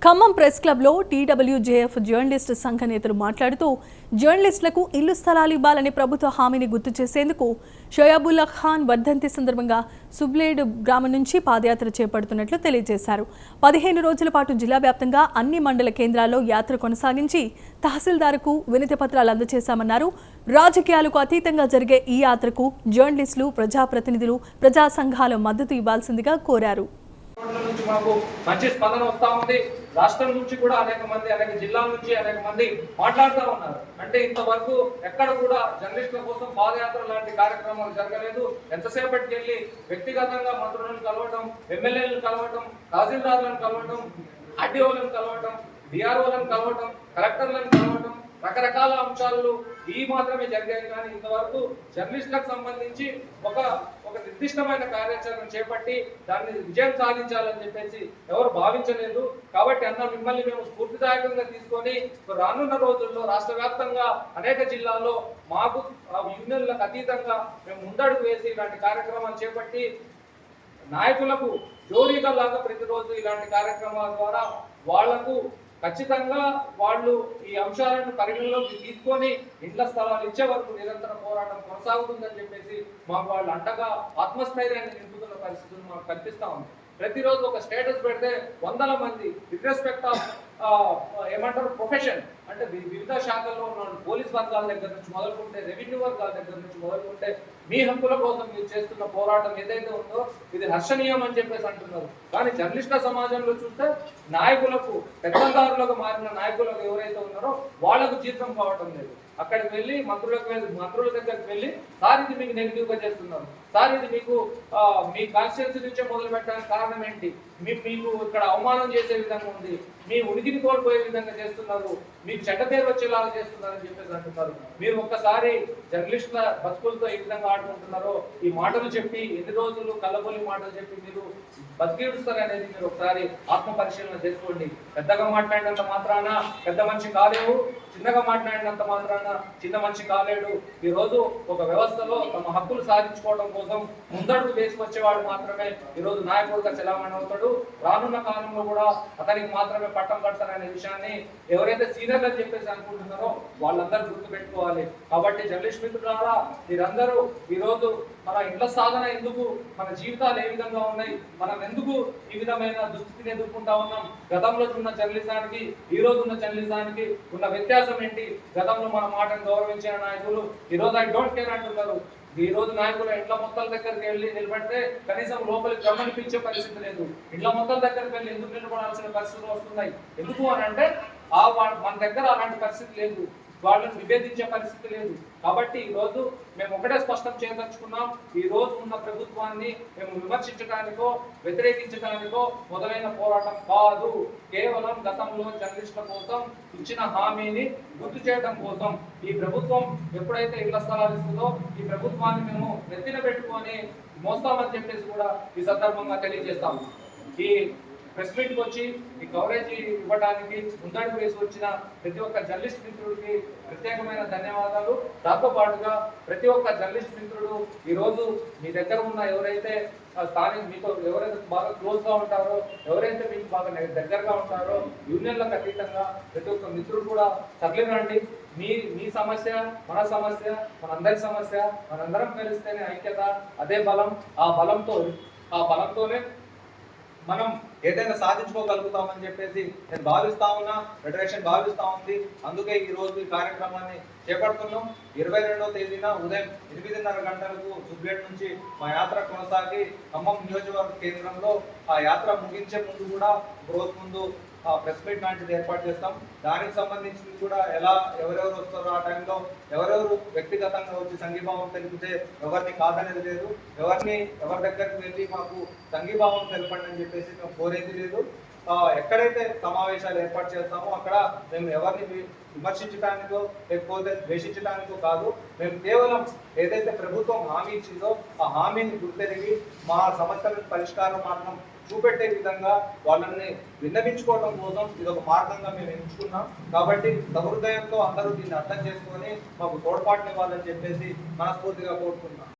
Khammam press క్లబ్లో TWJF journalist సంఘ నేతలు మాట్లాడుతూ జర్నలిస్టులకు ఇల్లు స్థలాలు ఇవ్వాలని ప్రభుత్వ హామీని గుర్తు చేసేందుకు షోయాబుల్లా ఖాన్ వర్ధంతి సందర్భంగా సుబ్లేడ్ గ్రామం నుంచి పాదయాత్ర చేపడుతున్నట్లు తెలియజేశారు. 15 రోజుల పాటు జిల్లా వ్యాప్తంగా అన్ని మండల కేంద్రాల్లో యాత్ర కొనసాగించి తహసీల్దార్కు వినతి పత్రాలు అందజేశామన్నారు. రాజకీయాలకు అతీతంగా జరిగే ఈ యాత్రకు జర్నలిస్టులు, ప్రజాప్రతినిధులు, ప్రజా సంఘాల మద్దతు ఇవ్వాల్సిందిగా కోరారు. నుంచి మాకు మంచి స్పందన వస్తా ఉంది. రాష్ట్రం నుంచి కూడా అనేక జిల్లాల నుంచి అనేక మంది మాట్లాడుతూ ఉన్నారు. అంటే ఇంతవరకు ఎక్కడ కూడా జర్నలిస్టుల కోసం పాదయాత్ర లాంటి కార్యక్రమాలు జరగలేదు. ఎంతసేపటికి వెళ్ళి వ్యక్తిగతంగా మంత్రులను కలవటం, ఎమ్మెల్యేలను కలవటం, తహసీల్దార్లను కలవటం, ఆర్డీఓలను కలవటం, డిఆర్ఓలను కలవటం, కలెక్టర్లను కలవటం, రకరకాల అంశాలు ఈ మాత్రమే జరిగాయి. కానీ ఇంతవరకు జర్నలిస్టులకు సంబంధించి ఒక నిర్దిష్టమైన కార్యాచరణ చేపట్టి దాన్ని విజయం సాధించాలని చెప్పేసి ఎవరు భావించలేదు. కాబట్టి మిమ్మల్ని మేము స్ఫూర్తిదాయకంగా తీసుకొని రానున్న రోజుల్లో రాష్ట్ర వ్యాప్తంగా అనేక జిల్లాల్లో మాకు యూనియన్లకు అతీతంగా మేము ముందడుగు వేసి ఇలాంటి కార్యక్రమాలు చేపట్టి నాయకులకు జోరీగల్లాగా ప్రతిరోజు ఇలాంటి కార్యక్రమాల ద్వారా వాళ్లకు ఖచ్చితంగా వాళ్ళు ఈ అంశాలను పరిగణలోకి తీసుకొని ఇండ్ల స్థలాలు ఇచ్చే వరకు నిరంతర పోరాటం కొనసాగుతుందని చెప్పేసి మాకు వాళ్ళు అండగా ఆత్మస్థైర్యాన్ని నింపుతున్న పరిస్థితులు మాకు కల్పిస్తా ఉంది. ప్రతిరోజు ఒక స్టేటస్ పెడితే వందల మంది రిస్పెక్ట్ ఆఫ్ ఏమంటారు ప్రొఫెషన్ అంటే వివిధ శాఖల్లో ఉన్న పోలీస్ వర్గాల దగ్గర నుంచి మొదలుకుంటే, రెవెన్యూ వర్గాల దగ్గర నుంచి మొదలుకుంటే మీ హక్కుల కోసం మీరు చేస్తున్న పోరాటం ఏదైతే ఉందో ఇది హర్షణీయం అని చెప్పేసి అంటున్నారు. కానీ జర్నలిస్టుల సమాజంలో చూస్తే నాయకులకు, పెద్దదారులకు మారిన నాయకులకు ఎవరైతే ఉన్నారో వాళ్లకు జీతం కావటం లేదు. అక్కడికి వెళ్ళి మంత్రుల దగ్గరికి వెళ్ళి సార్ ఇది మీకు నెగిటివ్ గా చేస్తున్నారు, సార్ ఇది మీకు మీ కాన్స్టిట్యున్సీ నుంచే మొదలు పెట్టడానికి కారణం ఏంటి, మీకు ఇక్కడ అవమానం చేసే విధంగా ఉంది, మీ ఉనికిని కోల్పోయే విధంగా చేస్తున్నారు, మీకు చెడ్డ పేరు వచ్చేలాగా చేస్తున్నారు అని చెప్పేసి అంటున్నారు. మీరు ఒక్కసారి జర్నలిస్టుల బతుకులతో ఏ విధంగా ఆడుకుంటున్నారో ఈ మాటలు చెప్పి ఎన్ని రోజులు కళ్ళబొల్లి మాటలు చెప్పి మీరు బతికిడుస్తారనేది మీరు ఒకసారి ఆత్మ పరిశీలన చేసుకోండి. పెద్దగా మాట్లాడినంత మాత్రాన పెద్ద మనిషి కాలేవు, చిన్నగా మాట్లాడినంత మాత్రాన చిన్న మనిషి కాలేడు. ఈ రోజు ఒక వ్యవస్థలో తమ హక్కులు సాధించుకోవడం కోసం ముందడుగు వేసుకొచ్చేవాడు మాత్రమే ఈ రోజు నాయకుడిగా చలామణి అవుతాడు. రానున్న కాలంలో కూడా అతనికి మాత్రమే పట్టం కడతారనే విషయాన్ని ఎవరైతే సీనియర్లు అని చెప్పేసి అనుకుంటున్నారో వాళ్ళందరూ గుర్తు పెట్టుకోవాలి. కాబట్టి జర్నలిస్ట్ మిత్రులారా మీరందరూ ఈ రోజు మన ఇండ్ల సాధన ఎందుకు, మన జీవితాలు ఏ విధంగా ఉన్నాయి, మనం ఎందుకు ఈ విధమైన దుస్థితిని ఎదుర్కొంటా ఉన్నాం, గతంలో ఉన్న జర్నలిజానికి ఈ రోజు ఉన్న జర్నలిజానికి ఉన్న వ్యత్యాసం ఏంటి, గతంలో మన మాటను గౌరవించిన నాయకులు ఈ రోజు ఐ డోంట్ కేర్ అంటున్నారు. ఈ రోజు నాయకులు ఇండ్ల మొత్తాల దగ్గరికి వెళ్ళి నిలబడితే కనీసం లోపలికి గమనిపించే పరిస్థితి లేదు. ఇండ్ల మొత్తాల దగ్గరికి వెళ్ళి ఎందుకు నిలబడాల్సిన పరిస్థితులు వస్తున్నాయి. ఎందుకు అని అంటే మన దగ్గర అలాంటి పరిస్థితి లేదు, వాళ్ళని విభేదించే పరిస్థితి లేదు. కాబట్టి ఈ రోజు మేము ఒకటే స్పష్టం చేయదలుచుకున్నాం, ఈ రోజు ఉన్న ప్రభుత్వాన్ని మేము విమర్శించడానికో వ్యతిరేకించడానికో మొదలైన పోరాటం కాదు. కేవలం గతంలో జర్నలిస్టుల కోసం ఇచ్చిన హామీని గుర్తు చేయడం కోసం ఈ ప్రభుత్వం ఎప్పుడైతే ఇళ్ల స్థలాలు ఇస్తుందో ఈ ప్రభుత్వాన్ని మేము నెత్తిన పెట్టుకొని మోస్తామని చెప్పేసి కూడా ఈ సందర్భంగా తెలియజేస్తాము. ఈ ప్రెస్ మీట్కి వచ్చి ఈ కవరేజ్ ఇవ్వడానికి ముందడుగు వేసి వచ్చిన ప్రతి ఒక్క జర్నలిస్ట్ మిత్రుడికి ప్రత్యేకమైన ధన్యవాదాలు. దాంతో పాటుగా ప్రతి ఒక్క జర్నలిస్ట్ మిత్రుడు ఈరోజు మీ దగ్గర ఉన్న ఎవరైతే మీతో ఎవరైతే బాగా క్లోజ్గా ఉంటారో, ఎవరైతే మీకు బాగా దగ్గరగా ఉంటారో యూనియన్లకు అతీతంగా ప్రతి ఒక్క మిత్రుడు కూడా తరలిరండి. మీ సమస్య మన సమస్య, మనందరి సమస్య, మనందరం కలిస్తేనే ఐక్యత, అదే బలం. ఆ బలంతోనే మనం ఏదైనా సాధించుకోగలుగుతామని చెప్పేసి నేను భావిస్తా ఉన్నా, ఫెడరేషన్ భావిస్తా ఉంది. అందుకే ఈ రోజు ఈ కార్యక్రమాన్ని చేపడుతున్నాం. 22వ తేదీన ఉదయం 8:30 గంటలకు సుబ్లేడ్ నుంచి మా యాత్ర కొనసాగి ఖమ్మం నియోజకవర్గ కేంద్రంలో ఆ యాత్ర ముగించే ముందు కూడా రోజు ముందు ప్రెస్ మీట్ లాంటిది ఏర్పాటు చేస్తాం. దానికి సంబంధించింది కూడా ఎవరెవరు వస్తారో ఆ టైంలో ఎవరెవరు వ్యక్తిగతంగా వచ్చి సంఘీభావం తెలిపితే ఎవరిని కాదనేది లేదు, ఎవరి దగ్గరికి వెళ్ళి మాకు సంఘీభావం తెలపండి అని చెప్పేసి మేము కోరేది లేదు. ఎక్కడైతే సమావేశాలు ఏర్పాటు చేస్తామో అక్కడ మేము ఎవరిని విమర్శించడానికో లేకపోతే ద్వేషించడానికో కాదు, మేము కేవలం ఏదైతే ప్రభుత్వం హామీ ఇచ్చిందో ఆ హామీని గుర్తెరిగి మా సమస్యలకు పరిష్కారం మార్గం చూపెట్టే విధంగా వాళ్ళని విన్నవించుకోవడం కోసం ఇది ఒక మార్గంగా మేము ఎంచుకున్నాం. కాబట్టి సహృదయంతో అందరూ దీన్ని అర్థం చేసుకొని మాకు తోడ్పాటునివ్వాలని చెప్పేసి మనస్ఫూర్తిగా కోరుకుంటున్నాం.